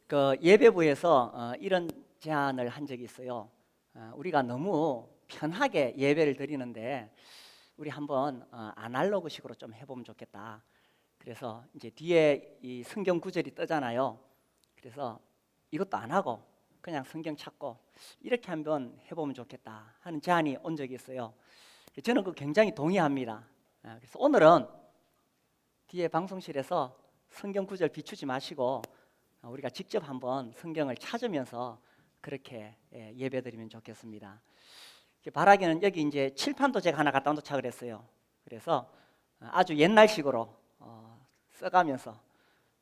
그 예배부에서 이런 제안을 한 적이 있어요. 우리가 너무 편하게 예배를 드리는데 우리 한번 아날로그식으로 좀 해보면 좋겠다. 그래서 이제 뒤에 이 성경 구절이 뜨잖아요. 그래서 이것도 안 하고 그냥 성경 찾고 이렇게 한번 해보면 좋겠다 하는 제안이 온 적이 있어요. 저는 그 굉장히 동의합니다. 그래서 오늘은 뒤에 방송실에서 성경 구절 비추지 마시고 우리가 직접 한번 성경을 찾으면서 그렇게 예배드리면 좋겠습니다. 바라기는 여기 이제 칠판도 제가 하나 갖다 놓자 그랬어요. 그래서 아주 옛날식으로 써가면서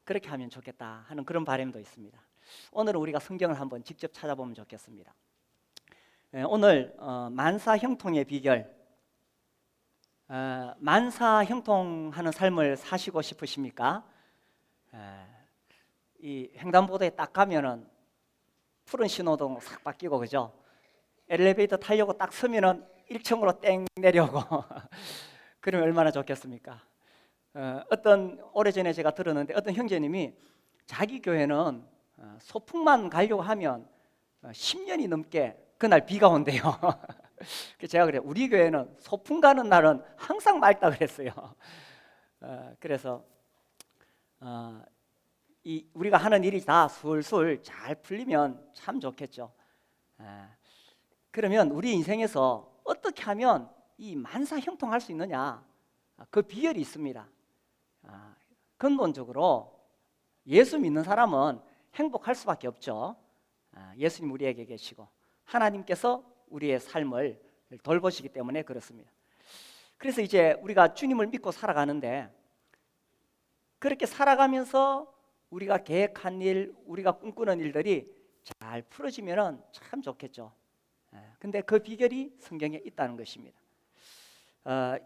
그렇게 하면 좋겠다 하는 그런 바람도 있습니다. 오늘은 우리가 성경을 한번 직접 찾아보면 좋겠습니다. 오늘 만사형통의 비결, 만사형통하는 삶을 사시고 싶으십니까? 이 횡단보도에 딱 가면은 푸른 신호등 싹 바뀌고, 그죠? 엘리베이터 타려고 딱 서면은 1층으로 땡 내려오고 그러면 얼마나 좋겠습니까? 어떤 오래전에 제가 들었는데 어떤 형제님이 자기 교회는 소풍만 가려고 하면 10년이 넘게 그날 비가 온대요. 제가 그래요. 우리 교회는 소풍 가는 날은 항상 맑다 그랬어요. 그래서 우리가 하는 일이 다 술술 잘 풀리면 참 좋겠죠. 그러면 우리 인생에서 어떻게 하면 이 만사형통할 수 있느냐, 그 비결이 있습니다. 근본적으로 예수 믿는 사람은 행복할 수밖에 없죠. 예수님 우리에게 계시고 하나님께서 우리의 삶을 돌보시기 때문에 그렇습니다. 그래서 이제 우리가 주님을 믿고 살아가는데 그렇게 살아가면서 우리가 계획한 일, 우리가 꿈꾸는 일들이 잘 풀어지면 참 좋겠죠. 근데 그 비결이 성경에 있다는 것입니다.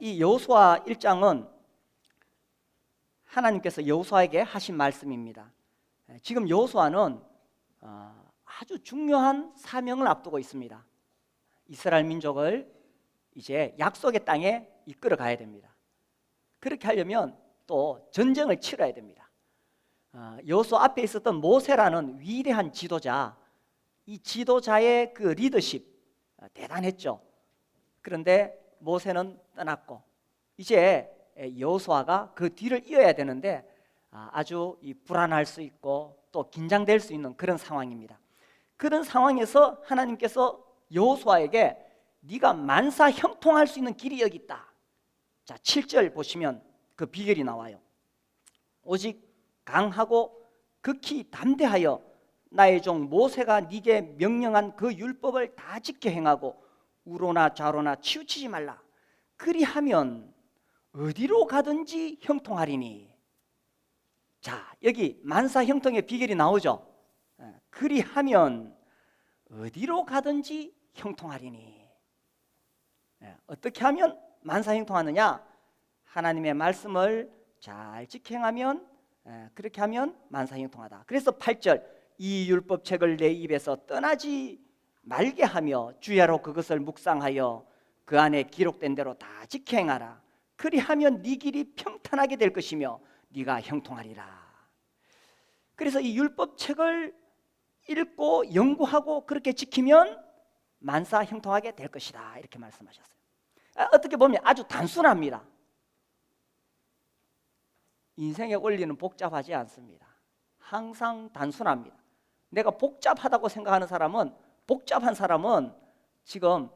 이 여호수아 1장은 하나님께서 여호수아에게 하신 말씀입니다. 지금 여호수아는 아주 중요한 사명을 앞두고 있습니다. 이스라엘 민족을 이제 약속의 땅에 이끌어 가야 됩니다. 그렇게 하려면 또 전쟁을 치러야 됩니다. 여호수아 앞에 있었던 모세라는 위대한 지도자, 이 지도자의 그 리더십 대단했죠. 그런데 모세는 떠났고 이제 여호수아가 그 뒤를 이어야 되는데 아주 불안할 수 있고 또 긴장될 수 있는 그런 상황입니다. 그런 상황에서 하나님께서 여호수아에게 네가 만사형통할 수 있는 길이 여기 있다. 자, 7절 보시면 그 비결이 나와요. 오직 강하고 극히 담대하여 나의 종 모세가 네게 명령한 그 율법을 다 지켜 행하고 우로나 좌로나 치우치지 말라. 그리하면 어디로 가든지 형통하리니. 자, 여기 만사형통의 비결이 나오죠. 그리하면 어디로 가든지 형통하리니. 어떻게 하면 만사형통하느냐? 하나님의 말씀을 잘 지켜 행하면, 그렇게 하면 만사형통하다. 그래서 8절, 이 율법책을 내 입에서 떠나지 말게 하며 주야로 그것을 묵상하여 그 안에 기록된 대로 다 지켜 행하라. 그리하면 네 길이 평탄하게 될 것이며 네가 형통하리라. 그래서 이 율법책을 읽고 연구하고 그렇게 지키면 만사형통하게 될 것이다, 이렇게 말씀하셨어요. 어떻게 보면 아주 단순합니다. 인생의 원리는 복잡하지 않습니다. 항상 단순합니다. 내가 복잡하다고 생각하는 사람은, 복잡한 사람은 지금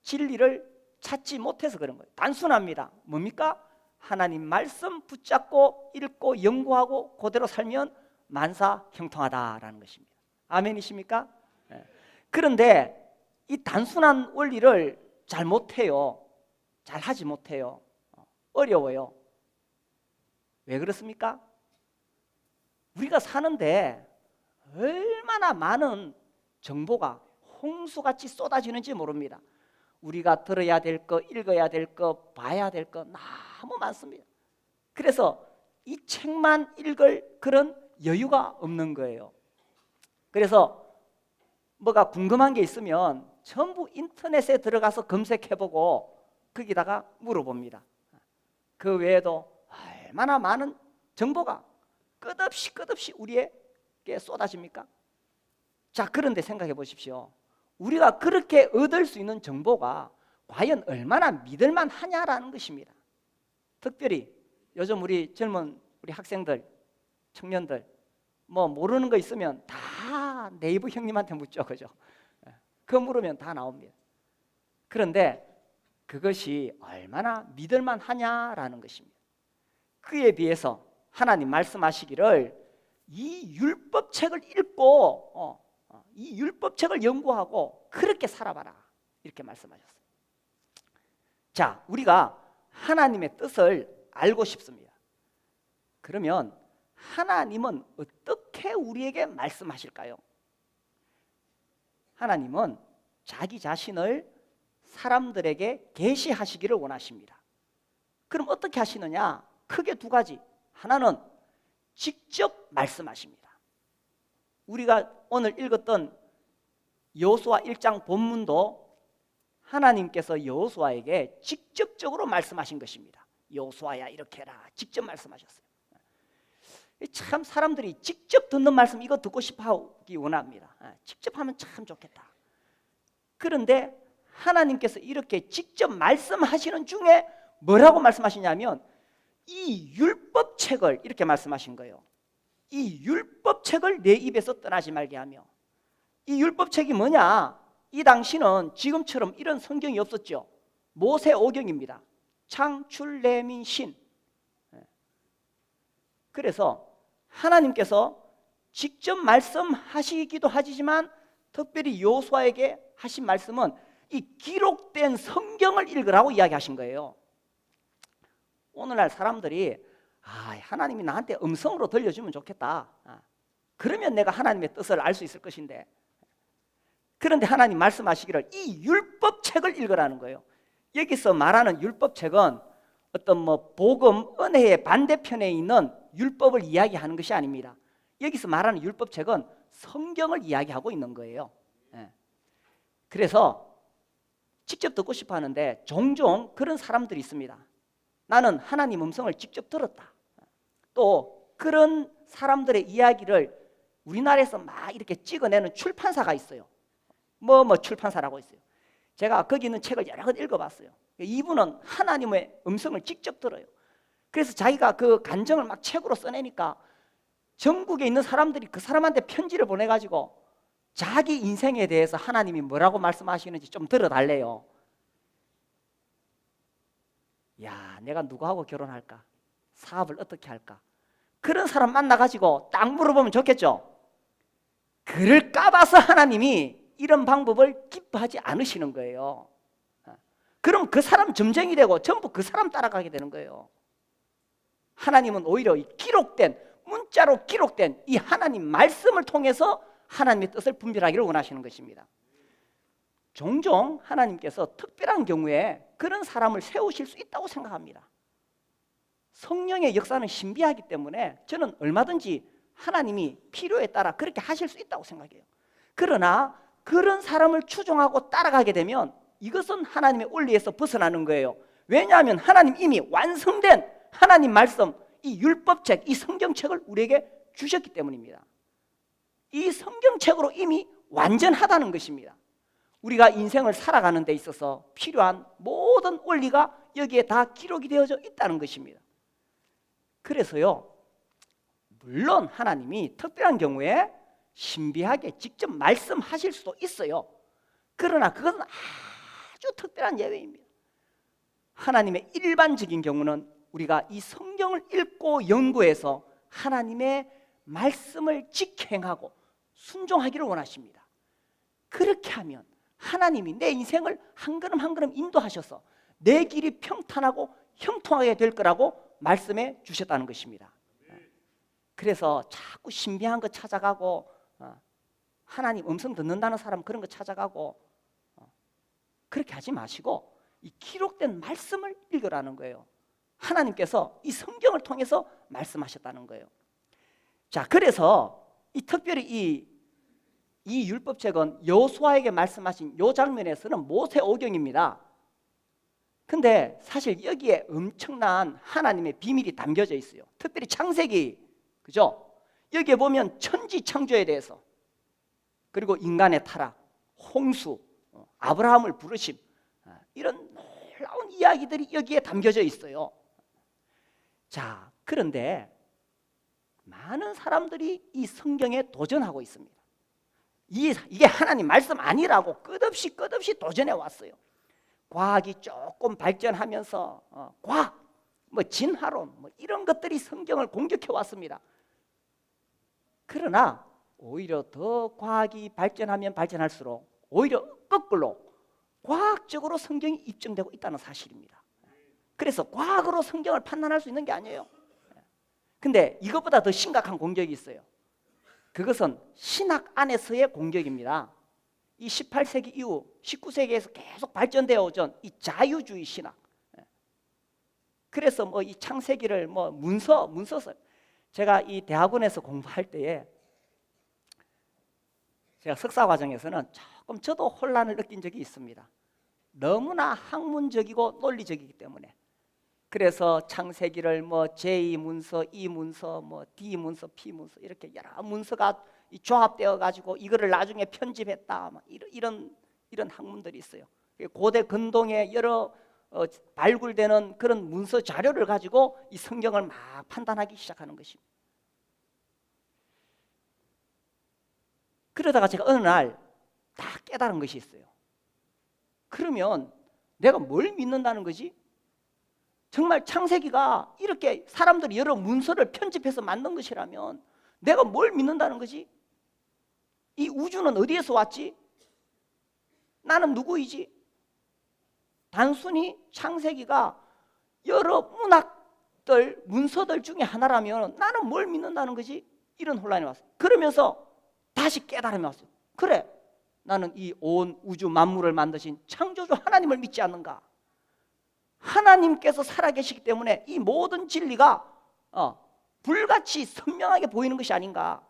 진리를 찾지 못해서 그런 거예요. 단순합니다. 뭡니까? 하나님 말씀 붙잡고 읽고 연구하고 그대로 살면 만사형통하다라는 것입니다. 아멘이십니까? 그런데 이 단순한 원리를 잘 못해요. 잘 하지 못해요. 어려워요. 왜 그렇습니까? 우리가 사는데 얼마나 많은 정보가 홍수같이 쏟아지는지 모릅니다. 우리가 들어야 될 거, 읽어야 될 거, 봐야 될 거 너무 많습니다. 그래서 이 책만 읽을 그런 여유가 없는 거예요. 그래서 뭐가 궁금한 게 있으면 전부 인터넷에 들어가서 검색해보고 거기다가 물어봅니다. 그 외에도 얼마나 많은 정보가 끝없이 우리의 게 쏟아집니까? 자, 그런데 생각해 보십시오. 우리가 그렇게 얻을 수 있는 정보가 과연 얼마나 믿을만 하냐라는 것입니다. 특별히 요즘 우리 젊은 우리 학생들, 청년들 뭐 모르는 거 있으면 다 네이버 형님한테 묻죠, 그죠? 그거 물으면 다 나옵니다. 그런데 그것이 얼마나 믿을만 하냐라는 것입니다. 그에 비해서 하나님 말씀하시기를 이 율법책을 읽고 이 율법책을 연구하고 그렇게 살아봐라, 이렇게 말씀하셨어요. 자, 우리가 하나님의 뜻을 알고 싶습니다. 그러면 하나님은 어떻게 우리에게 말씀하실까요? 하나님은 자기 자신을 사람들에게 계시하시기를 원하십니다. 그럼 어떻게 하시느냐? 크게 두 가지. 하나는 직접 말씀하십니다. 우리가 오늘 읽었던 여호수아 1장 본문도 하나님께서 여호수아에게 직접적으로 말씀하신 것입니다. 여호수아야 이렇게 해라, 직접 말씀하셨어요. 참 사람들이 직접 듣는 말씀 이거 듣고 싶어 하기 원합니다. 직접 하면 참 좋겠다. 그런데 하나님께서 이렇게 직접 말씀하시는 중에 뭐라고 말씀하시냐면 이 율법책을 이렇게 말씀하신 거예요. 이 율법책을 내 입에서 떠나지 말게 하며. 이 율법책이 뭐냐? 이 당시는 지금처럼 이런 성경이 없었죠. 모세오경입니다. 창출, 레민, 신. 그래서 하나님께서 직접 말씀하시기도 하지만 특별히 여호수아에게 하신 말씀은 이 기록된 성경을 읽으라고 이야기하신 거예요. 오늘날 사람들이 하나님이 나한테 음성으로 들려주면 좋겠다. 그러면 내가 하나님의 뜻을 알 수 있을 것인데, 그런데 하나님 말씀하시기를 이 율법책을 읽으라는 거예요. 여기서 말하는 율법책은 어떤 복음, 은혜의 반대편에 있는 율법을 이야기하는 것이 아닙니다. 여기서 말하는 율법책은 성경을 이야기하고 있는 거예요. 그래서 직접 듣고 싶어 하는데 종종 그런 사람들이 있습니다. 나는 하나님 음성을 직접 들었다. 또 그런 사람들의 이야기를 우리나라에서 막 이렇게 찍어내는 출판사가 있어요. 출판사라고 있어요. 제가 거기 있는 책을 여러 권 읽어봤어요. 이분은 하나님의 음성을 직접 들어요. 그래서 자기가 그 간증을 막 책으로 써내니까 전국에 있는 사람들이 그 사람한테 편지를 보내가지고 자기 인생에 대해서 하나님이 뭐라고 말씀하시는지 좀 들어달래요. 야, 내가 누구하고 결혼할까? 사업을 어떻게 할까? 그런 사람 만나가지고 딱 물어보면 좋겠죠. 그럴까 봐서 하나님이 이런 방법을 기뻐하지 않으시는 거예요. 그럼 그 사람 점쟁이 되고 전부 그 사람 따라가게 되는 거예요. 하나님은 오히려 이 기록된, 문자로 기록된 이 하나님 말씀을 통해서 하나님의 뜻을 분별하기를 원하시는 것입니다. 종종 하나님께서 특별한 경우에 그런 사람을 세우실 수 있다고 생각합니다. 성령의 역사는 신비하기 때문에 저는 얼마든지 하나님이 필요에 따라 그렇게 하실 수 있다고 생각해요. 그러나 그런 사람을 추종하고 따라가게 되면 이것은 하나님의 원리에서 벗어나는 거예요. 왜냐하면 하나님 이미 완성된 하나님 말씀, 이 율법책, 이 성경책을 우리에게 주셨기 때문입니다. 이 성경책으로 이미 완전하다는 것입니다. 우리가 인생을 살아가는 데 있어서 필요한 모든 원리가 여기에 다 기록이 되어져 있다는 것입니다. 그래서요, 물론 하나님이 특별한 경우에 신비하게 직접 말씀하실 수도 있어요. 그러나 그것은 아주 특별한 예외입니다. 하나님의 일반적인 경우는 우리가 이 성경을 읽고 연구해서 하나님의 말씀을 직행하고 순종하기를 원하십니다. 그렇게 하면 하나님이 내 인생을 한 걸음 한 걸음 인도하셔서 내 길이 평탄하고 형통하게 될 거라고 말씀해 주셨다는 것입니다. 그래서 자꾸 신비한 거 찾아가고 하나님 음성 듣는다는 사람 그런 거 찾아가고 그렇게 하지 마시고 이 기록된 말씀을 읽으라는 거예요. 하나님께서 이 성경을 통해서 말씀하셨다는 거예요. 자, 그래서 특별히 이 율법책은 여호수아에게 말씀하신 이 장면에서는 모세오경입니다. 근데 사실 여기에 엄청난 하나님의 비밀이 담겨져 있어요. 특별히 창세기, 그죠? 여기에 보면 천지 창조에 대해서, 그리고 인간의 타락, 홍수, 아브라함을 부르심, 이런 놀라운 이야기들이 여기에 담겨져 있어요. 자, 그런데 많은 사람들이 이 성경에 도전하고 있습니다. 이게 하나님 말씀 아니라고 끝없이 도전해 왔어요. 과학이 조금 발전하면서 과학, 진화론, 이런 것들이 성경을 공격해 왔습니다. 그러나 오히려 더 과학이 발전하면 발전할수록 오히려 거꾸로 과학적으로 성경이 입증되고 있다는 사실입니다. 그래서 과학으로 성경을 판단할 수 있는 게 아니에요. 근데 이것보다 더 심각한 공격이 있어요. 그것은 신학 안에서의 공격입니다. 이 18세기 이후 19세기에서 계속 발전되어 오던 이 자유주의 신학. 그래서 이 창세기를 문서서, 제가 이 대학원에서 공부할 때에 제가 석사 과정에서는 조금 저도 혼란을 느낀 적이 있습니다. 너무나 학문적이고 논리적이기 때문에. 그래서 창세기를 제2문서, E문서, D문서, P문서 이렇게 여러 문서가 조합되어 가지고 이거를 나중에 편집했다, 이런 학문들이 있어요. 고대 근동에 여러 발굴되는 그런 문서 자료를 가지고 이 성경을 막 판단하기 시작하는 것입니다. 그러다가 제가 어느 날 다 깨달은 것이 있어요. 그러면 내가 뭘 믿는다는 거지? 정말 창세기가 이렇게 사람들이 여러 문서를 편집해서 만든 것이라면 내가 뭘 믿는다는 거지? 이 우주는 어디에서 왔지? 나는 누구이지? 단순히 창세기가 여러 문학들, 문서들 중에 하나라면 나는 뭘 믿는다는 거지? 이런 혼란이 왔어요. 그러면서 다시 깨달음이 왔어요. 그래, 나는 이 온 우주 만물을 만드신 창조주 하나님을 믿지 않는가? 하나님께서 살아계시기 때문에 이 모든 진리가 불같이 선명하게 보이는 것이 아닌가?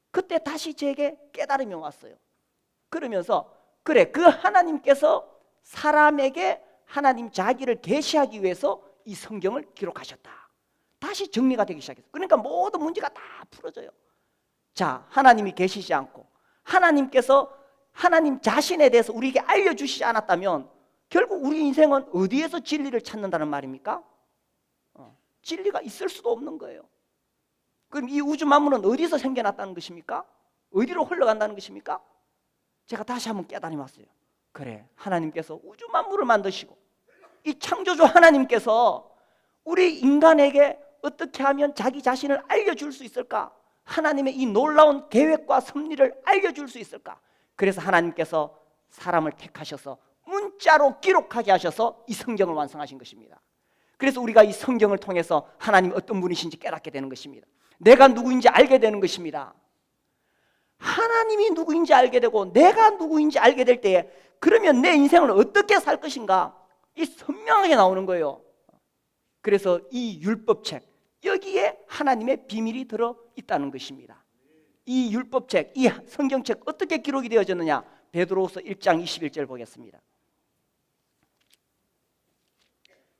그때 다시 제게 깨달음이 왔어요. 그러면서 그래, 그 하나님께서 사람에게 하나님 자기를 계시하기 위해서 이 성경을 기록하셨다. 다시 정리가 되기 시작했어요. 그러니까 모든 문제가 다 풀어져요. 자, 하나님이 계시지 않고 하나님께서 하나님 자신에 대해서 우리에게 알려주시지 않았다면 결국 우리 인생은 어디에서 진리를 찾는다는 말입니까? 진리가 있을 수도 없는 거예요. 그럼 이 우주 만물은 어디서 생겨났다는 것입니까? 어디로 흘러간다는 것입니까? 제가 다시 한번 깨달음이 왔어요. 그래, 하나님께서 우주 만물을 만드시고 이 창조주 하나님께서 우리 인간에게 어떻게 하면 자기 자신을 알려줄 수 있을까? 하나님의 이 놀라운 계획과 섭리를 알려줄 수 있을까? 그래서 하나님께서 사람을 택하셔서 문자로 기록하게 하셔서 이 성경을 완성하신 것입니다. 그래서 우리가 이 성경을 통해서 하나님이 어떤 분이신지 깨닫게 되는 것입니다. 내가 누구인지 알게 되는 것입니다. 하나님이 누구인지 알게 되고 내가 누구인지 알게 될 때에 그러면 내 인생을 어떻게 살 것인가? 이 선명하게 나오는 거예요. 그래서 이 율법책, 여기에 하나님의 비밀이 들어 있다는 것입니다. 이 율법책, 이 성경책 어떻게 기록이 되어졌느냐? 베드로후서 1장 21절 보겠습니다.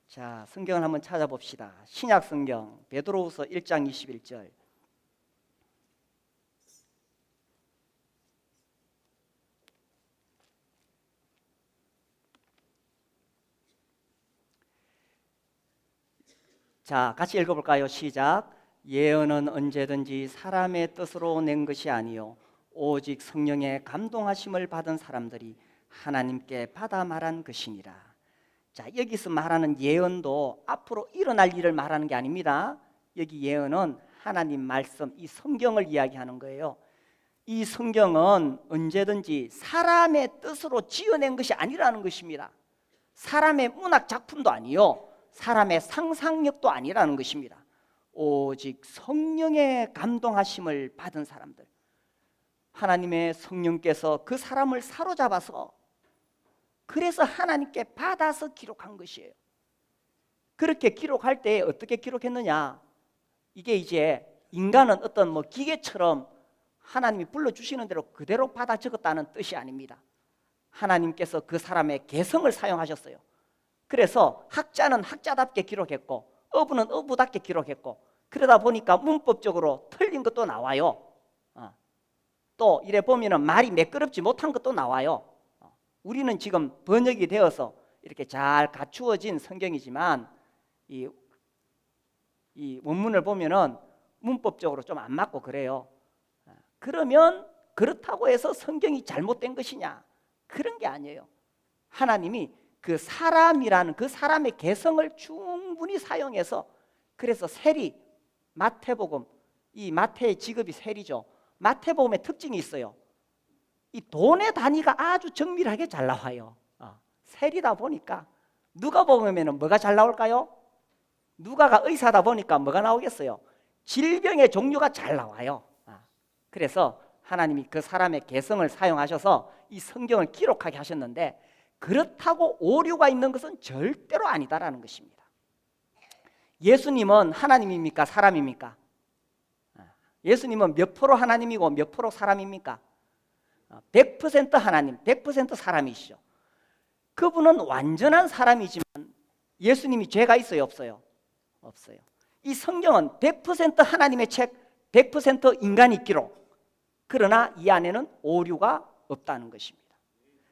자, 성경을 한번 찾아봅시다. 신약 성경 베드로후서 1장 21절. 자, 같이 읽어볼까요? 시작. 예언은 언제든지 사람의 뜻으로 낸 것이 아니요 오직 성령의 감동하심을 받은 사람들이 하나님께 받아 말한 것이니라. 자, 여기서 말하는 예언도 앞으로 일어날 일을 말하는 게 아닙니다. 여기 예언은 하나님 말씀, 이 성경을 이야기하는 거예요. 이 성경은 언제든지 사람의 뜻으로 지어낸 것이 아니라는 것입니다. 사람의 문학 작품도 아니요 사람의 상상력도 아니라는 것입니다. 오직 성령의 감동하심을 받은 사람들, 하나님의 성령께서 그 사람을 사로잡아서 그래서 하나님께 받아서 기록한 것이에요. 그렇게 기록할 때 어떻게 기록했느냐? 이게 이제 인간은 어떤 기계처럼 하나님이 불러주시는 대로 그대로 받아 적었다는 뜻이 아닙니다. 하나님께서 그 사람의 개성을 사용하셨어요. 그래서 학자는 학자답게 기록했고 어부는 어부답게 기록했고 그러다 보니까 문법적으로 틀린 것도 나와요. 또 이래 보면은 말이 매끄럽지 못한 것도 나와요. 우리는 지금 번역이 되어서 이렇게 잘 갖추어진 성경이지만 이 원문을 보면은 문법적으로 좀 안 맞고 그래요. 그러면 그렇다고 해서 성경이 잘못된 것이냐? 그런 게 아니에요. 하나님이 그 사람이라는 그 사람의 개성을 충분히 사용해서, 그래서 세리, 마태복음, 이 마태의 직업이 세리죠. 마태복음의 특징이 있어요. 이 돈의 단위가 아주 정밀하게 잘 나와요. 세리다 보니까. 누가복음에는 뭐가 잘 나올까요? 누가가 의사다 보니까 뭐가 나오겠어요? 질병의 종류가 잘 나와요. 그래서 하나님이 그 사람의 개성을 사용하셔서 이 성경을 기록하게 하셨는데, 그렇다고 오류가 있는 것은 절대로 아니다라는 것입니다. 예수님은 하나님입니까? 사람입니까? 예수님은 몇 프로 하나님이고 몇 프로 사람입니까? 100% 하나님, 100% 사람이시죠. 그분은 완전한 사람이지만 예수님이 죄가 있어요, 없어요? 없어요. 이 성경은 100% 하나님의 책, 100% 인간의 기록. 그러나 이 안에는 오류가 없다는 것입니다.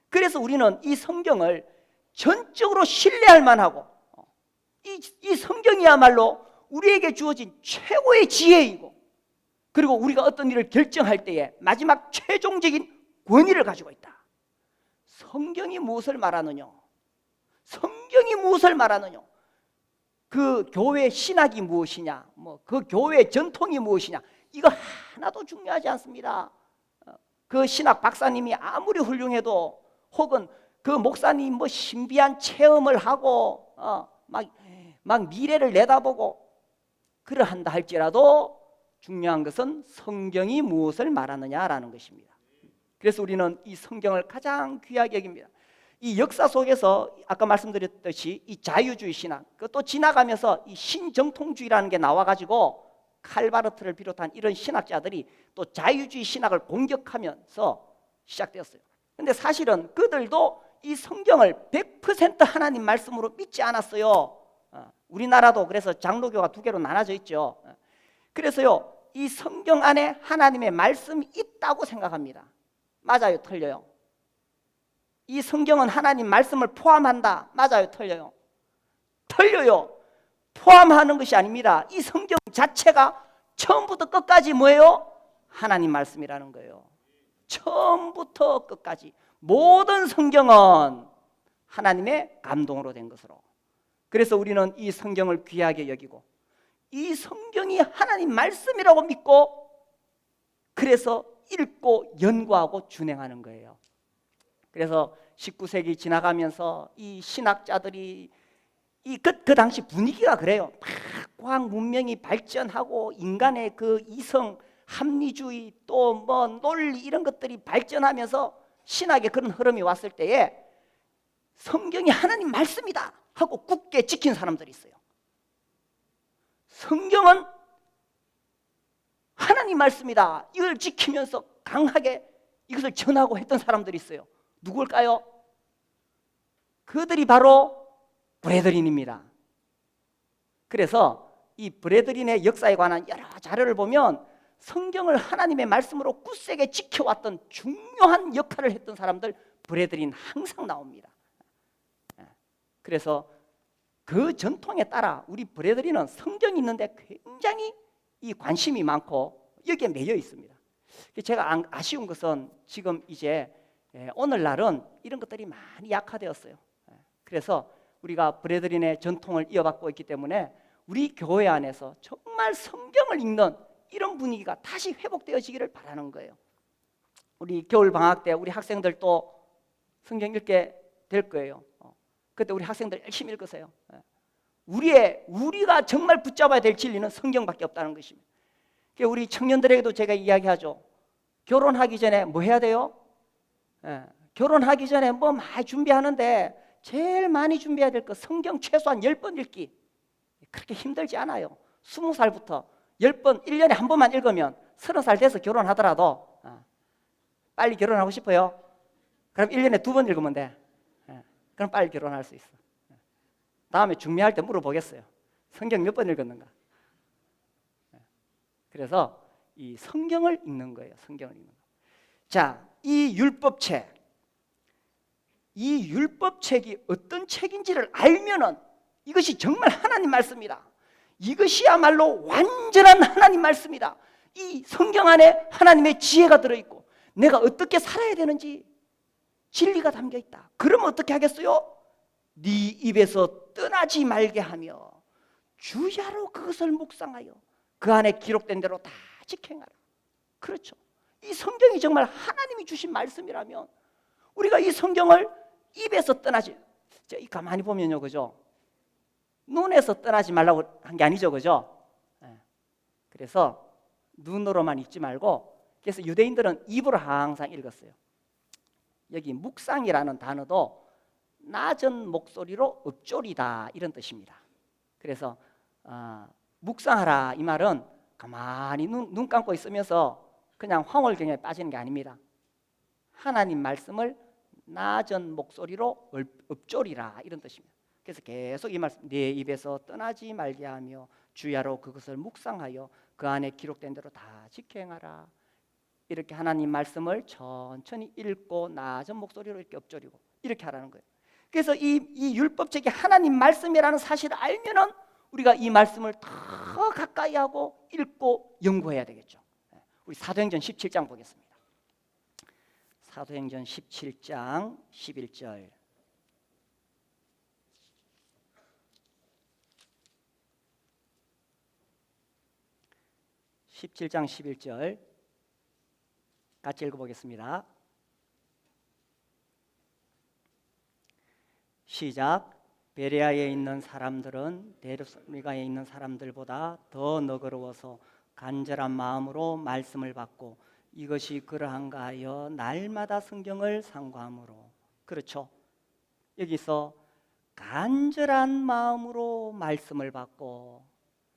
그래서 우리는 이 성경을 전적으로 신뢰할 만하고, 이 성경이야말로 우리에게 주어진 최고의 지혜이고, 그리고 우리가 어떤 일을 결정할 때에 마지막 최종적인 권위를 가지고 있다. 성경이 무엇을 말하느냐? 성경이 무엇을 말하느냐? 그 교회 신학이 무엇이냐? 그 교회 전통이 무엇이냐? 이거 하나도 중요하지 않습니다. 그 신학 박사님이 아무리 훌륭해도, 혹은 그 목사님 신비한 체험을 하고 막 미래를 내다보고 그러한다 할지라도 중요한 것은 성경이 무엇을 말하느냐라는 것입니다. 그래서 우리는 이 성경을 가장 귀하게 여깁니다. 이 역사 속에서 아까 말씀드렸듯이 이 자유주의 신학, 또 지나가면서 이 신정통주의라는 게 나와가지고 칼바르트를 비롯한 이런 신학자들이 또 자유주의 신학을 공격하면서 시작되었어요. 근데 사실은 그들도 이 성경을 100% 하나님 말씀으로 믿지 않았어요. 우리나라도 그래서 장로교가 두 개로 나눠져 있죠. 그래서요, 이 성경 안에 하나님의 말씀이 있다고 생각합니다. 맞아요, 틀려요? 이 성경은 하나님 말씀을 포함한다. 맞아요, 틀려요? 틀려요. 포함하는 것이 아닙니다. 이 성경 자체가 처음부터 끝까지 뭐예요? 하나님 말씀이라는 거예요. 처음부터 끝까지 모든 성경은 하나님의 감동으로 된 것으로. 그래서 우리는 이 성경을 귀하게 여기고, 이 성경이 하나님 말씀이라고 믿고, 그래서 읽고 연구하고 준행하는 거예요. 그래서 19세기 지나가면서 이 신학자들이 그 당시 분위기가 그래요. 막 과학 문명이 발전하고 인간의 그 이성, 합리주의, 또 논리 이런 것들이 발전하면서 신학의 그런 흐름이 왔을 때에 성경이 하나님 말씀이다 하고 굳게 지킨 사람들이 있어요. 성경은 하나님 말씀이다, 이걸 지키면서 강하게 이것을 전하고 했던 사람들이 있어요. 누굴까요? 그들이 바로 브래드린입니다. 그래서 이 브래드린의 역사에 관한 여러 자료를 보면 성경을 하나님의 말씀으로 굳세게 지켜왔던 중요한 역할을 했던 사람들, 브래드린 항상 나옵니다. 그래서 그 전통에 따라 우리 브래드린은 성경이 있는데 굉장히 이 관심이 많고 여기에 매여 있습니다. 제가 아쉬운 것은 지금 이제 오늘날은 이런 것들이 많이 약화되었어요. 그래서 우리가 브래드린의 전통을 이어받고 있기 때문에 우리 교회 안에서 정말 성경을 읽는 이런 분위기가 다시 회복되어지기를 바라는 거예요. 우리 겨울 방학 때 우리 학생들도 성경 읽게 될 거예요. 그때 우리 학생들 열심히 읽으세요. 우리가 정말 붙잡아야 될 진리는 성경밖에 없다는 것입니다. 우리 청년들에게도 제가 이야기하죠. 결혼하기 전에 뭐 해야 돼요? 결혼하기 전에 뭐 많이 준비하는데 제일 많이 준비해야 될 거 성경 최소한 10번 읽기. 그렇게 힘들지 않아요. 20살부터 10번, 1년에 한 번만 읽으면 30살 돼서 결혼하더라도 빨리 결혼하고 싶어요? 그럼 1년에 2번 읽으면 돼. 그럼 빨리 결혼할 수 있어. 다음에 중매할 때 물어보겠어요. 성경 몇 번 읽었는가? 그래서 이 성경을 읽는 거예요. 성경을 읽는 거. 자, 이 율법책이 어떤 책인지를 알면은 이것이 정말 하나님 말씀이다. 이것이야말로 완전한 하나님 말씀이다. 이 성경 안에 하나님의 지혜가 들어있고 내가 어떻게 살아야 되는지 진리가 담겨있다. 그러면 어떻게 하겠어요? 네 입에서 떠나지 말게 하며 주야로 그것을 묵상하여 그 안에 기록된 대로 다 지켜행하라. 그렇죠. 이 성경이 정말 하나님이 주신 말씀이라면 우리가 이 성경을 입에서 떠나지, 가만히 보면요, 그죠? 눈에서 떠나지 말라고 한 게 아니죠, 그죠? 그래서 눈으로만 읽지 말고, 그래서 유대인들은 입으로 항상 읽었어요. 여기 묵상이라는 단어도 낮은 목소리로 읊조리다 이런 뜻입니다. 그래서 묵상하라 이 말은 가만히 눈 감고 있으면서 그냥 황홀경에 빠지는 게 아닙니다. 하나님 말씀을 낮은 목소리로 읊조리라 이런 뜻입니다. 그래서 계속 이 말씀, 내 입에서 떠나지 말게 하며 주야로 그것을 묵상하여 그 안에 기록된 대로 다 지켜행하라. 이렇게 하나님 말씀을 천천히 읽고 낮은 목소리로 이렇게 읊조리고 이렇게 하라는 거예요. 그래서 이 율법책이 하나님 말씀이라는 사실을 알면은 우리가 이 말씀을 더 가까이 하고 읽고 연구해야 되겠죠. 우리 사도행전 17장 보겠습니다. 사도행전 17장 11절. (17장 11절) 같이 읽어보겠습니다. 시작. 베레아에 있는 사람들은 데살로니가에 있는 사람들보다 더 너그러워서 간절한 마음으로 말씀을 받고 이것이 그러한가 하여 날마다 성경을 상고함으로. 그렇죠. 여기서 간절한 마음으로 말씀을 받고,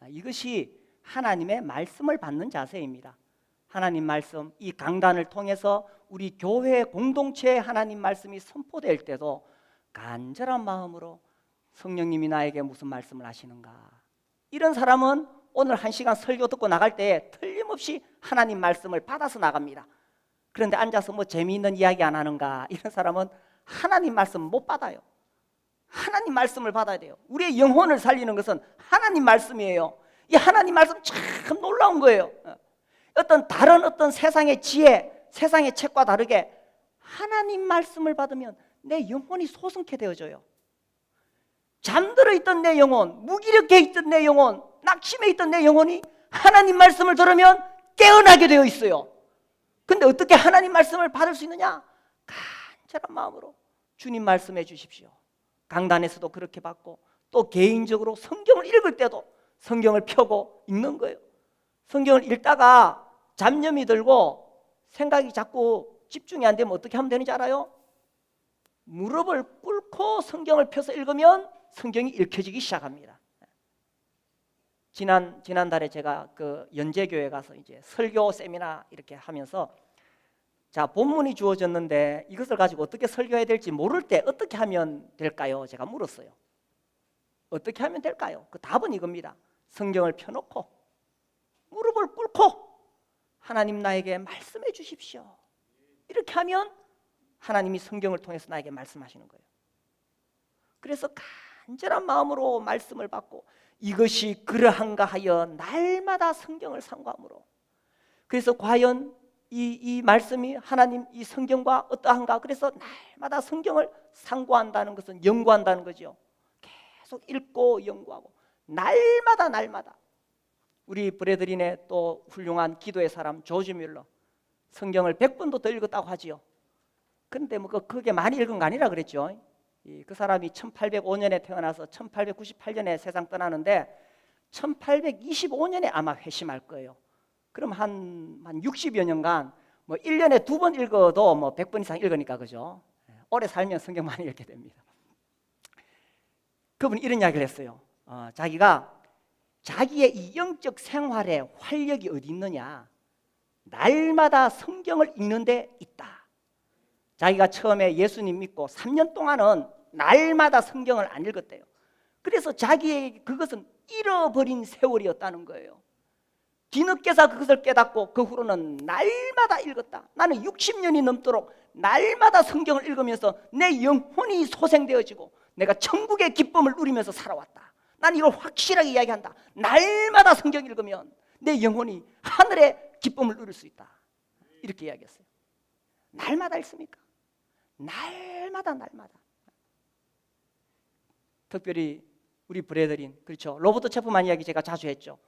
이것이 하나님의 말씀을 받는 자세입니다. 하나님 말씀, 이 강단을 통해서 우리 교회 공동체에 하나님 말씀이 선포될 때도 간절한 마음으로 성령님이 나에게 무슨 말씀을 하시는가, 이런 사람은 오늘 1시간 설교 듣고 나갈 때 틀림없이 하나님 말씀을 받아서 나갑니다. 그런데 앉아서 뭐 재미있는 이야기 안 하는가, 이런 사람은 하나님 말씀 못 받아요. 하나님 말씀을 받아야 돼요. 우리의 영혼을 살리는 것은 하나님 말씀이에요. 이 하나님 말씀 참 놀라운 거예요. 다른 어떤 세상의 지혜, 세상의 책과 다르게 하나님 말씀을 받으면 내 영혼이 소성케 되어져요. 잠들어 있던 내 영혼, 무기력해 있던 내 영혼, 낙심해 있던 내 영혼이 하나님 말씀을 들으면 깨어나게 되어 있어요. 근데 어떻게 하나님 말씀을 받을 수 있느냐? 간절한 마음으로 주님 말씀해 주십시오. 강단에서도 그렇게 받고, 또 개인적으로 성경을 읽을 때도 성경을 펴고 읽는 거예요. 성경을 읽다가 잡념이 들고 생각이 자꾸 집중이 안 되면 어떻게 하면 되는지 알아요? 무릎을 꿇고 성경을 펴서 읽으면 성경이 읽혀지기 시작합니다. 지난달에 제가 그 연제교회 가서 이제 설교 세미나 이렇게 하면서, 자, 본문이 주어졌는데 이것을 가지고 어떻게 설교해야 될지 모를 때 어떻게 하면 될까요? 제가 물었어요. 어떻게 하면 될까요? 그 답은 이겁니다. 성경을 펴놓고 무릎을 꿇고 하나님 나에게 말씀해 주십시오. 이렇게 하면 하나님이 성경을 통해서 나에게 말씀하시는 거예요. 그래서 간절한 마음으로 말씀을 받고 이것이 그러한가 하여 날마다 성경을 상고함으로. 그래서 과연 이 말씀이 하나님 이 성경과 어떠한가, 그래서 날마다 성경을 상고한다는 것은 연구한다는 거죠. 계속 읽고 연구하고 날마다. 우리 브래드린의 또 훌륭한 기도의 사람 조지 뮬러, 성경을 100번도 더 읽었다고 하지요. 근데 뭐 그게 많이 읽은 거 아니라 그랬죠. 그 사람이 1805년에 태어나서 1898년에 세상 떠나는데 1825년에 아마 회심할 거예요. 그럼 한 60여 년간 뭐 1년에 2번 읽어도 뭐 100번 이상 읽으니까, 그죠? 오래 살면 성경 많이 읽게 됩니다. 그분이 이런 이야기를 했어요. 자기가 자기의 이 영적 생활에 활력이 어디 있느냐, 날마다 성경을 읽는 데 있다. 자기가 처음에 예수님 믿고 3년 동안은 날마다 성경을 안 읽었대요. 그래서 자기의 그것은 잃어버린 세월이었다는 거예요. 뒤늦게서 그것을 깨닫고 그 후로는 날마다 읽었다. 나는 60년이 넘도록 날마다 성경을 읽으면서 내 영혼이 소생되어지고 내가 천국의 기쁨을 누리면서 살아왔다. 난 이걸 확실하게 이야기한다. 날마다 성경 읽으면 내 영혼이 하늘의 기쁨을 누릴 수 있다. 이렇게 이야기했어요. 날마다 읽습니까? 날마다. 특별히 우리 브레더린, 그렇죠, 로버트 체프만 이야기 제가 자주 했죠.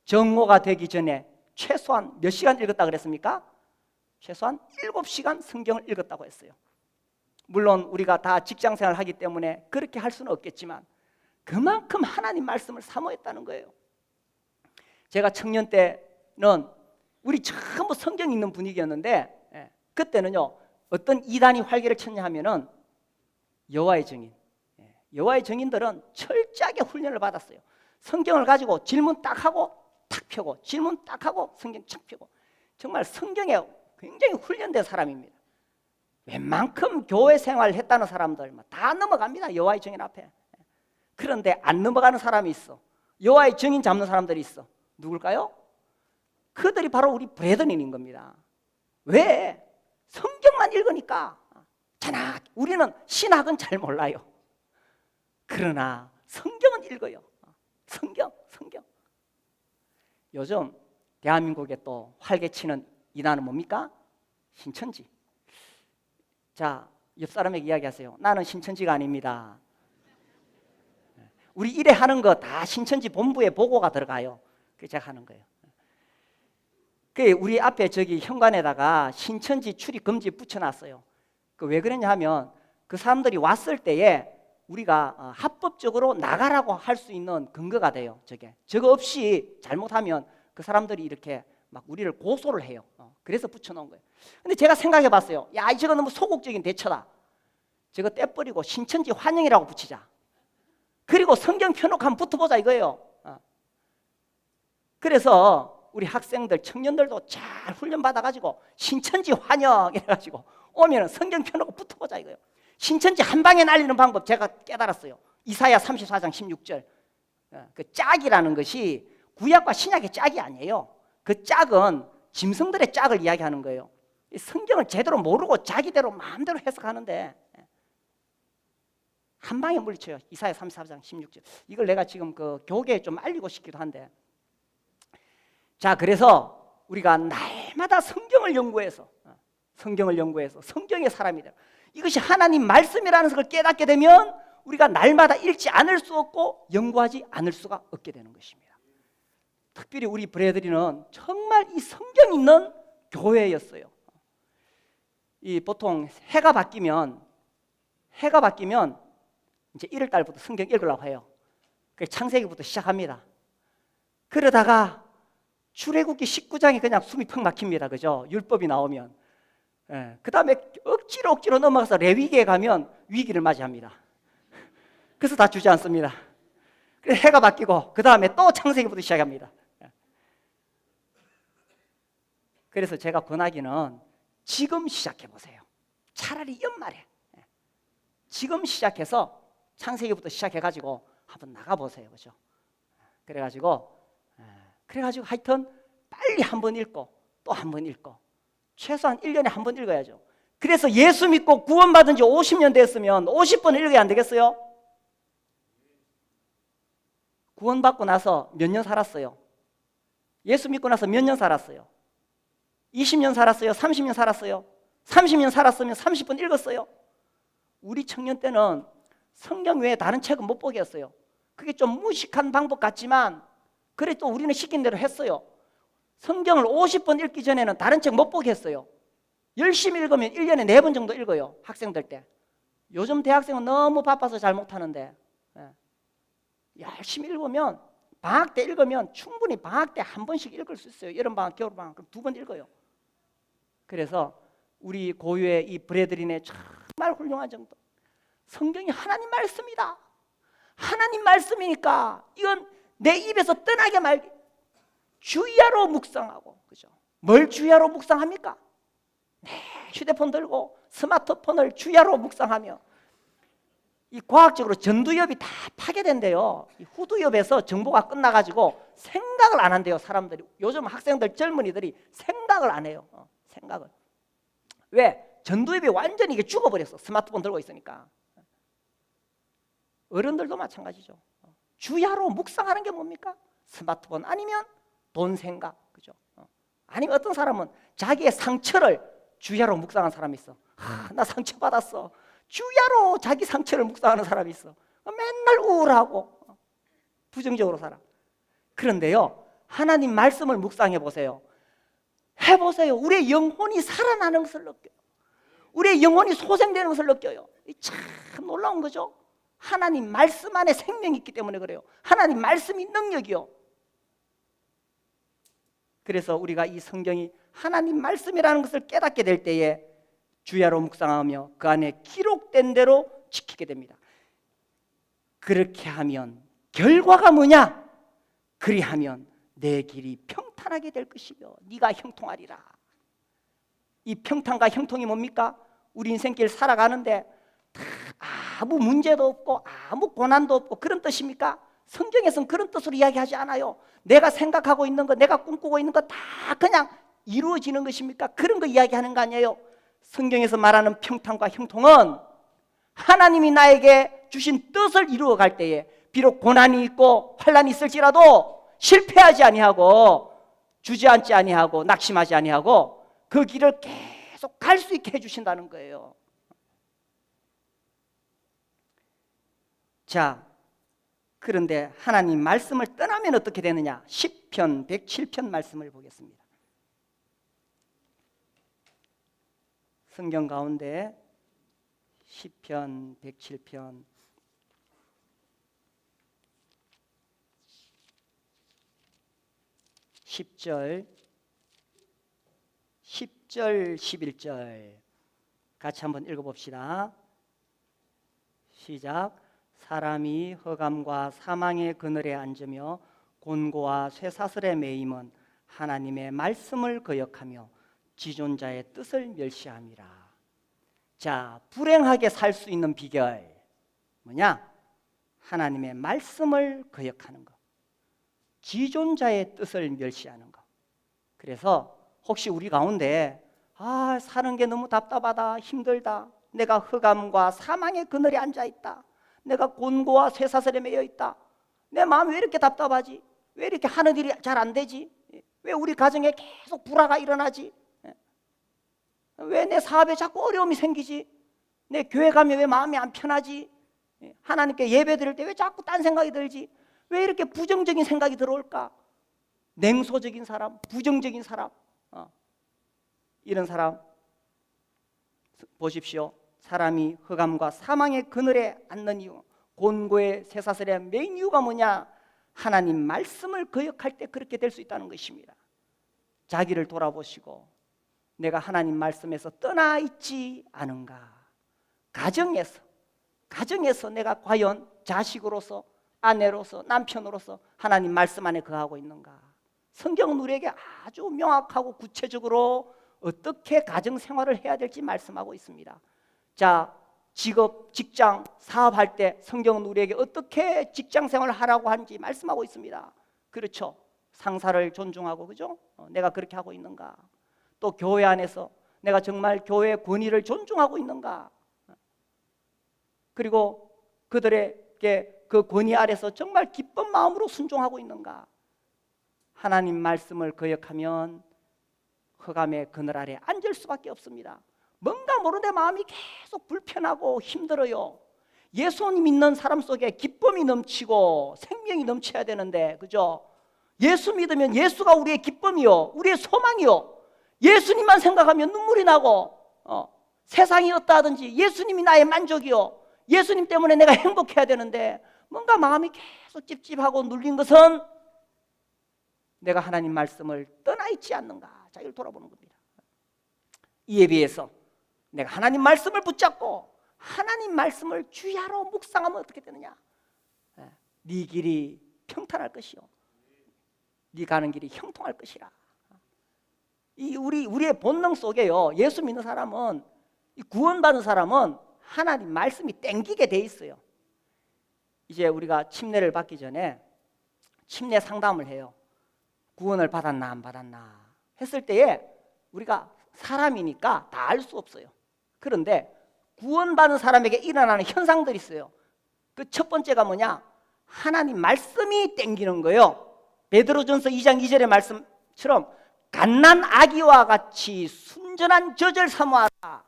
정오가 되기 전에 최소한 몇 시간 읽었다 그랬습니까? 최소한 7시간 성경을 읽었다고 했어요. 물론 우리가 다 직장생활을 하기 때문에 그렇게 할 수는 없겠지만 그만큼 하나님 말씀을 사모했다는 거예요. 제가 청년 때는 우리 전부 성경 읽는 분위기였는데, 그때는요 어떤 이단이 활개를 쳤냐 하면은 여호와의 증인, 여호와의 증인들은 철저하게 훈련을 받았어요. 성경을 가지고 질문 딱 하고 탁 펴고, 질문 딱 하고 성경 착 펴고, 정말 성경에 굉장히 훈련된 사람입니다. 웬만큼 교회 생활을 했다는 사람들 다 넘어갑니다, 여호와의 증인 앞에. 그런데 안 넘어가는 사람이 있어. 여호와의 증인 잡는 사람들이 있어. 누굴까요? 그들이 바로 우리 브레더린인 겁니다. 왜? 성경만 읽으니까. 우리는 신학은 잘 몰라요. 그러나 성경은 읽어요. 성경. 요즘 대한민국에 또 활개치는 이단은 뭡니까? 신천지. 자, 옆 사람에게 이야기하세요. 나는 신천지가 아닙니다. 우리 일에 하는 거 다 신천지 본부에 보고가 들어가요. 그래서 제가 하는 거예요. 우리 앞에 저기 현관에다가 신천지 출입 금지 붙여놨어요. 왜 그러냐 하면 그 사람들이 왔을 때에 우리가 합법적으로 나가라고 할 수 있는 근거가 돼요. 저거 없이 잘못하면 그 사람들이 이렇게 막 우리를 고소를 해요. 그래서 붙여놓은 거예요. 근데 제가 생각해 봤어요. 야, 저거 너무 소극적인 대처다. 저거 떼버리고 신천지 환영이라고 붙이자. 그리고 성경 펴놓고 한번 붙어보자 이거예요. 그래서 우리 학생들, 청년들도 잘 훈련받아가지고 신천지 환영 이래가지고 오면 성경 펴놓고 붙어보자 이거예요. 신천지 한 방에 날리는 방법 제가 깨달았어요. 이사야 34장 16절. 그 짝이라는 것이 구약과 신약의 짝이 아니에요. 그 짝은 짐승들의 짝을 이야기하는 거예요. 성경을 제대로 모르고 자기대로 마음대로 해석하는데 한 방에 물리쳐요. 이사야 34장 16절. 이걸 내가 지금 그 교계에 좀 알리고 싶기도 한데, 자, 그래서 우리가 날마다 성경을 연구해서 성경의 사람이 되고, 이것이 하나님 말씀이라는 것을 깨닫게 되면 우리가 날마다 읽지 않을 수 없고 연구하지 않을 수가 없게 되는 것입니다. 특별히 우리 브레더린은 정말 이 성경 있는 교회였어요. 보통 해가 바뀌면 이제 1월 달부터 성경 읽으려고 해요. 창세기부터 시작합니다. 그러다가 출애굽기 19장이 그냥 숨이 펑 막힙니다. 그죠? 율법이 나오면. 그 다음에 억지로 넘어가서 레위기에 가면 위기를 맞이합니다. 그래서 다 주지 않습니다. 그래서 해가 바뀌고 그 다음에 또 창세기부터 시작합니다. 그래서 제가 권하기는 지금 시작해 보세요. 차라리 연말에 지금 시작해서 창세기부터 시작해가지고 한번 나가보세요. 그죠? 그래가지고 하여튼 빨리 한번 읽고 또 한번 읽고 최소한 1년에 한 번 읽어야죠. 그래서 예수 믿고 구원받은 지 50년 됐으면 50번 읽어야 안 되겠어요? 구원받고 나서 몇 년 살았어요? 예수 믿고 나서 몇 년 살았어요? 20년 살았어요? 30년 살았어요? 30년 살았으면 30번 읽었어요? 우리 청년 때는 성경 외에 다른 책은 못 보겠어요. 그게 좀 무식한 방법 같지만 그래도 우리는 시킨 대로 했어요. 성경을 50번 읽기 전에는 다른 책 못 보겠어요. 열심히 읽으면 1년에 4번 정도 읽어요. 학생들 때. 요즘 대학생은 너무 바빠서 잘 못하는데 열심히 읽으면 방학 때 읽으면 충분히 방학 때 한 번씩 읽을 수 있어요. 여름방학, 겨울방학 그럼 2번 읽어요. 그래서 우리 고유의 이 브레더린의 정말 훌륭한 정도, 성경이 하나님 말씀이다. 하나님 말씀이니까 이건 내 입에서 떠나게 말게 주야로 묵상하고, 그죠? 뭘 주야로 묵상합니까? 휴대폰 들고 스마트폰을 주야로 묵상하며, 이 과학적으로 전두엽이 다 파괴된대요. 이 후두엽에서 정보가 끝나가지고 생각을 안 한대요. 사람들이. 요즘 학생들, 젊은이들이 생각을 안 해요. 생각을. 왜? 전두엽이 완전히 이게 죽어버렸어. 스마트폰 들고 있으니까. 어른들도 마찬가지죠. 주야로 묵상하는 게 뭡니까? 스마트폰 아니면 돈 생각, 그죠? 아니면 어떤 사람은 자기의 상처를 주야로 묵상하는 사람이 있어. 나 상처 받았어. 주야로 자기 상처를 묵상하는 사람이 있어. 맨날 우울하고 부정적으로 살아. 그런데요, 하나님 말씀을 묵상해 보세요. 해보세요. 우리의 영혼이 살아나는 것을 느껴요. 우리의 영혼이 소생되는 것을 느껴요. 참 놀라운 거죠. 하나님 말씀 안에 생명이 있기 때문에 그래요. 하나님 말씀이 능력이요. 그래서 우리가 이 성경이 하나님 말씀이라는 것을 깨닫게 될 때에 주야로 묵상하며 그 안에 기록된 대로 지키게 됩니다. 그렇게 하면 결과가 뭐냐? 그리하면 내 길이 평탄하게 될 것이며 네가 형통하리라. 이 평탄과 형통이 뭡니까? 우리 인생길 살아가는데 아무 문제도 없고 아무 고난도 없고 그런 뜻입니까? 성경에서는 그런 뜻으로 이야기하지 않아요. 내가 생각하고 있는 것, 내가 꿈꾸고 있는 것 다 그냥 이루어지는 것입니까? 그런 거 이야기하는 거 아니에요. 성경에서 말하는 평탄과 형통은 하나님이 나에게 주신 뜻을 이루어갈 때에 비록 고난이 있고 환난이 있을지라도 실패하지 아니하고 주저앉지 아니하고 낙심하지 아니하고 그 길을 계속 갈 수 있게 해주신다는 거예요. 자, 그런데 하나님 말씀을 떠나면 어떻게 되느냐? 시편 107편 말씀을 보겠습니다. 성경 가운데 시편 107편 10절 11절 같이 한번 읽어봅시다. 시작. 사람이 흑암과 사망의 그늘에 앉으며 곤고와 쇠사슬에 매임은 하나님의 말씀을 거역하며 지존자의 뜻을 멸시함이라. 자, 불행하게 살 수 있는 비결 뭐냐? 하나님의 말씀을 거역하는 것, 지존자의 뜻을 멸시하는 것. 그래서 혹시 우리 가운데 사는 게 너무 답답하다, 힘들다, 내가 흑암과 사망의 그늘에 앉아있다, 내가 곤고와 쇠사슬에 매여 있다, 내 마음이 왜 이렇게 답답하지? 왜 이렇게 하는 일이 잘 안 되지? 왜 우리 가정에 계속 불화가 일어나지? 왜 내 사업에 자꾸 어려움이 생기지? 내 교회 가면 왜 마음이 안 편하지? 하나님께 예배 드릴 때 왜 자꾸 딴 생각이 들지? 왜 이렇게 부정적인 생각이 들어올까? 냉소적인 사람, 부정적인 사람, 이런 사람 보십시오. 사람이 흑암과 사망의 그늘에 앉는 이유, 곤고의 쇠사슬에 매인 이유가 뭐냐? 하나님 말씀을 거역할 때 그렇게 될 수 있다는 것입니다. 자기를 돌아보시고 내가 하나님 말씀에서 떠나 있지 않은가? 가정에서 내가 과연 자식으로서, 아내로서, 남편으로서 하나님 말씀 안에 거하고 있는가? 성경은 우리에게 아주 명확하고 구체적으로 어떻게 가정 생활을 해야 될지 말씀하고 있습니다. 자, 직업, 직장, 사업할 때 성경은 우리에게 어떻게 직장 생활을 하라고 하는지 말씀하고 있습니다. 그렇죠? 상사를 존중하고, 그죠? 내가 그렇게 하고 있는가? 또 교회 안에서 내가 정말 교회의 권위를 존중하고 있는가? 그리고 그들에게 그 권위 아래서 정말 기쁜 마음으로 순종하고 있는가? 하나님 말씀을 거역하면 흑암의 그늘 아래 앉을 수밖에 없습니다. 뭔가 모르는데 마음이 계속 불편하고 힘들어요. 예수 믿는 사람 속에 기쁨이 넘치고 생명이 넘쳐야 되는데, 그죠? 예수 믿으면 예수가 우리의 기쁨이요, 우리의 소망이요. 예수님만 생각하면 눈물이 나고 세상이 어떠 하든지 예수님이 나의 만족이요, 예수님 때문에 내가 행복해야 되는데 뭔가 마음이 계속 찝찝하고 눌린 것은 내가 하나님 말씀을 떠나 있지 않는가? 자기를 돌아보는 겁니다. 이에 비해서 내가 하나님 말씀을 붙잡고 하나님 말씀을 주야로 묵상하면 어떻게 되느냐? 네 길이 평탄할 것이요, 네 가는 길이 형통할 것이라. 우리의 본능 속에요, 예수 믿는 사람은, 구원받은 사람은 하나님 말씀이 땡기게 돼 있어요. 이제 우리가 침례를 받기 전에 침례 상담을 해요. 구원을 받았나 안 받았나 했을 때에 우리가 사람이니까 다 알 수 없어요. 그런데 구원받은 사람에게 일어나는 현상들이 있어요. 그 첫 번째가 뭐냐? 하나님 말씀이 땡기는 거예요. 베드로전서 2장 2절의 말씀처럼 갓난 아기와 같이 순전한 젖을 사모하라.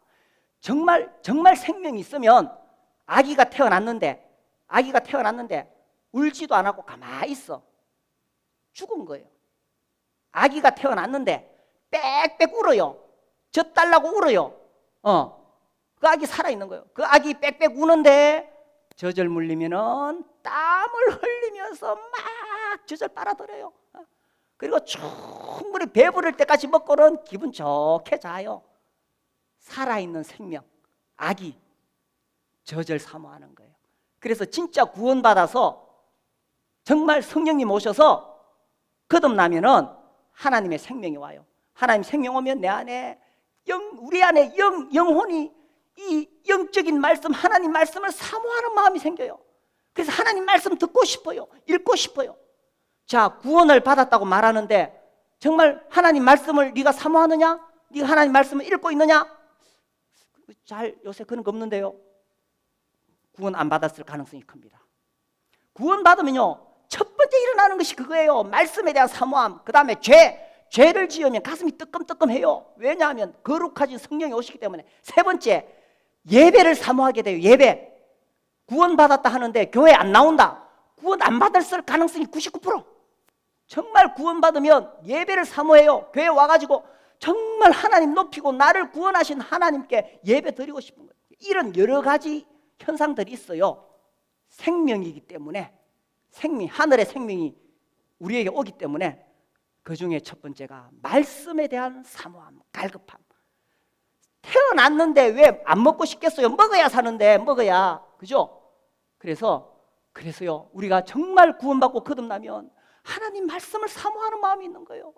정말 생명이 있으면 아기가 태어났는데 울지도 안 하고 가만히 있어. 죽은 거예요. 아기가 태어났는데 빽빽 울어요. 젖 달라고 울어요. 그 아기 살아있는 거예요. 그 아기 빽빽 우는데 젖을 물리면은 땀을 흘리면서 막 젖을 빨아들여요. 그리고 충분히 배부를 때까지 먹고는 기분 좋게 자요. 살아있는 생명, 아기, 젖을 사모하는 거예요. 그래서 진짜 구원받아서 정말 성령님 오셔서 거듭나면은 하나님의 생명이 와요. 하나님 생명 오면 내 안에 우리 안에 영혼이 이 영적인 말씀, 하나님 말씀을 사모하는 마음이 생겨요. 그래서 하나님 말씀 듣고 싶어요. 읽고 싶어요. 자, 구원을 받았다고 말하는데 정말 하나님 말씀을 네가 사모하느냐? 네가 하나님 말씀을 읽고 있느냐? 잘 요새 그런 거 없는데요. 구원 안 받았을 가능성이 큽니다. 구원 받으면요, 첫 번째 일어나는 것이 그거예요. 말씀에 대한 사모함. 그 다음에 죄를 지으면 가슴이 뜨끔뜨끔해요. 왜냐하면 거룩하신 성령이 오시기 때문에. 세 번째, 예배를 사모하게 돼요. 예배. 구원 받았다 하는데 교회 안 나온다. 구원 안 받았을 가능성이 99%. 정말 구원 받으면 예배를 사모해요. 교회 와가지고 정말 하나님 높이고 나를 구원하신 하나님께 예배 드리고 싶은 거예요. 이런 여러 가지 현상들이 있어요. 생명이기 때문에, 하늘의 생명이 우리에게 오기 때문에 그 중에 첫 번째가 말씀에 대한 사모함, 갈급함. 태어났는데 왜 안 먹고 싶겠어요? 먹어야 사는데, 먹어야. 그죠? 그래서요, 우리가 정말 구원받고 거듭나면 하나님 말씀을 사모하는 마음이 있는 거예요.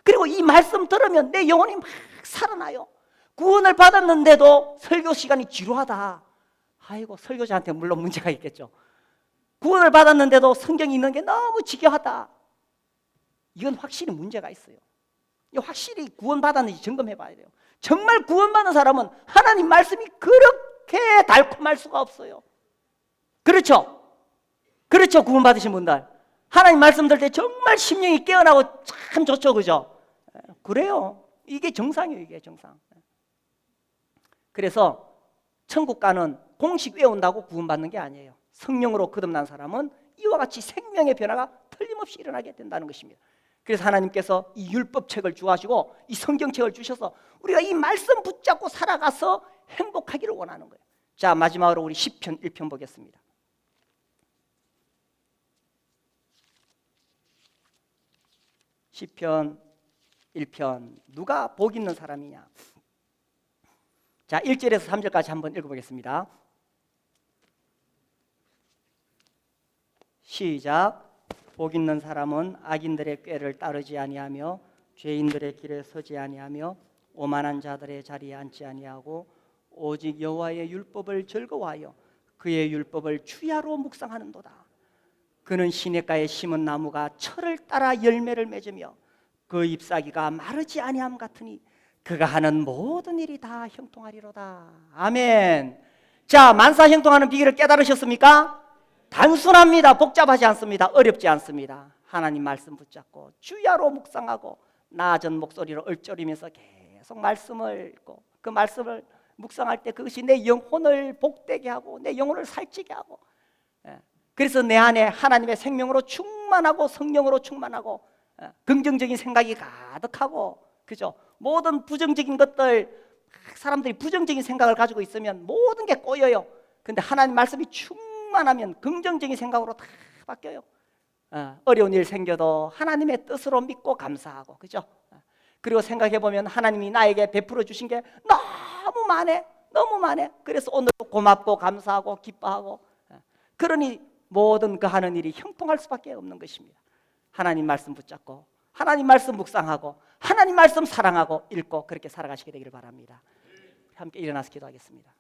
그리고 이 말씀 들으면 내 영혼이 막 살아나요. 구원을 받았는데도 설교 시간이 지루하다. 아이고, 설교자한테 물론 문제가 있겠죠. 구원을 받았는데도 성경이 있는 게 너무 지겨하다. 이건 확실히 문제가 있어요. 확실히 구원받았는지 점검해 봐야 돼요. 정말 구원받은 사람은 하나님 말씀이 그렇게 달콤할 수가 없어요. 그렇죠? 그렇죠, 구원받으신 분들. 하나님 말씀 들을 때 정말 심령이 깨어나고 참 좋죠, 그죠? 그래요. 이게 정상이에요, 이게 정상. 그래서 천국 가는 공식 외운다고 구원받는 게 아니에요. 성령으로 거듭난 사람은 이와 같이 생명의 변화가 틀림없이 일어나게 된다는 것입니다. 그래서 하나님께서 이 율법책을 주하시고 이 성경책을 주셔서 우리가 이 말씀 붙잡고 살아가서 행복하기를 원하는 거예요. 자, 마지막으로 우리 시편 1편 보겠습니다. 시편 1편, 누가 복 있는 사람이냐? 자, 1절에서 3절까지 한번 읽어보겠습니다. 시작. 복 있는 사람은 악인들의 꾀를 따르지 아니하며 죄인들의 길에 서지 아니하며 오만한 자들의 자리에 앉지 아니하고 오직 여호와의 율법을 즐거워하여 그의 율법을 주야로 묵상하는도다. 그는 시냇가에 심은 나무가 철을 따라 열매를 맺으며 그 잎사귀가 마르지 아니함 같으니 그가 하는 모든 일이 다 형통하리로다. 아멘. 자, 만사 형통하는 비결을 깨달으셨습니까? 단순합니다. 복잡하지 않습니다. 어렵지 않습니다. 하나님 말씀 붙잡고 주야로 묵상하고 낮은 목소리로 읊조리면서 계속 말씀을 읽고 그 말씀을 묵상할 때 그것이 내 영혼을 복되게 하고 내 영혼을 살찌게 하고, 그래서 내 안에 하나님의 생명으로 충만하고 성령으로 충만하고 긍정적인 생각이 가득하고, 그죠? 모든 부정적인 것들, 사람들이 부정적인 생각을 가지고 있으면 모든 게 꼬여요. 근데 하나님 말씀이 충만하면 긍정적인 생각으로 다 바뀌어요. 어려운 일 생겨도 하나님의 뜻으로 믿고 감사하고, 그죠? 그리고 생각해 보면 하나님이 나에게 베풀어 주신 게 너무 많아, 너무 많아. 그래서 오늘도 고맙고 감사하고 기뻐하고, 그러니 모든 그 하는 일이 형통할 수밖에 없는 것입니다. 하나님 말씀 붙잡고 하나님 말씀 묵상하고 하나님 말씀 사랑하고 읽고 그렇게 살아가시게 되기를 바랍니다. 함께 일어나서 기도하겠습니다.